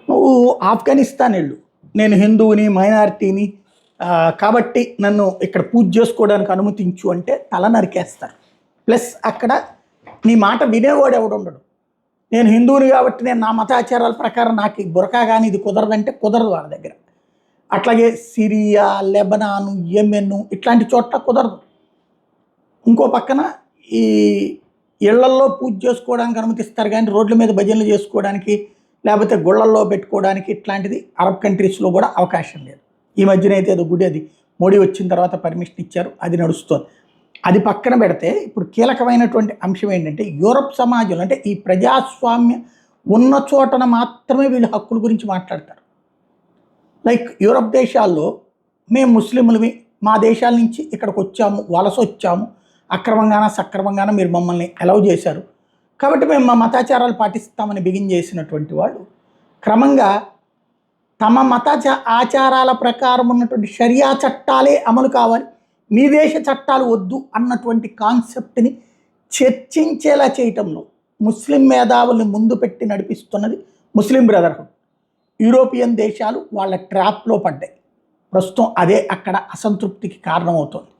నువ్వు ఆఫ్ఘనిస్తాన్ వెళ్ళు, నేను హిందువుని మైనారిటీని కాబట్టి నన్ను ఇక్కడ పూజ చేసుకోవడానికి అనుమతించు అంటే తల నరికేస్తారు. ప్లస్ అక్కడ నీ మాట వినేవాడు ఎవడుండడు. నేను హిందువుని కాబట్టి నేను నా మతాచారాల ప్రకారం నాకు బురకా కానీ ఇది కుదరదంటే కుదరదు వాళ్ళ దగ్గర. అట్లాగే సిరియా, లెబనాను, యెమెన్ ఇట్లాంటి చోట్ల కుదరదు. ఇంకో పక్కన ఈ ఇళ్లల్లో పూజ చేసుకోవడానికి అనుమతిస్తారు కానీ రోడ్ల మీద భజనలు చేసుకోవడానికి లేకపోతే గుళ్ళల్లో పెట్టుకోవడానికి ఇట్లాంటిది అరబ్ కంట్రీస్లో కూడా అవకాశం లేదు. ఈ మధ్యన అయితే ఏదో గుడి అది మోడీ వచ్చిన తర్వాత పర్మిషన్ ఇచ్చారు, అది నడుస్తుంది. అది పక్కన పెడితే ఇప్పుడు కీలకమైనటువంటి అంశం ఏంటంటే యూరప్ సమాజంలో అంటే ఈ ప్రజాస్వామ్య ఉన్న చోటన మాత్రమే వీళ్ళు హక్కుల గురించి మాట్లాడతారు. లైక్ యూరప్ దేశాల్లో మేము ముస్లింలమి, మా దేశాల నుంచి ఇక్కడికి వచ్చాము, వలస వచ్చాము, అక్రమంగాన సక్రమంగాన మీరు మమ్మల్ని అలౌ చేశారు కాబట్టి మేము మా మతాచారాలు పాటిస్తామని బిగిన్ చేసినటువంటి వాళ్ళు క్రమంగా తమ ఆచారాల ప్రకారం ఉన్నటువంటి షరియా చట్టాలే అమలు కావాలి, మీ దేశ చట్టాలు వద్దు అన్నటువంటి కాన్సెప్ట్ని చర్చించేలా చేయటంలో ముస్లిం మేధావుల్ని ముందు పెట్టి నడిపిస్తున్నది ముస్లిం బ్రదర్హుడ్. యూరోపియన్ దేశాలు వాళ్ళ ట్రాప్లో పడ్డాయి. ప్రస్తుతం అదే అక్కడ అసంతృప్తికి కారణమవుతుంది.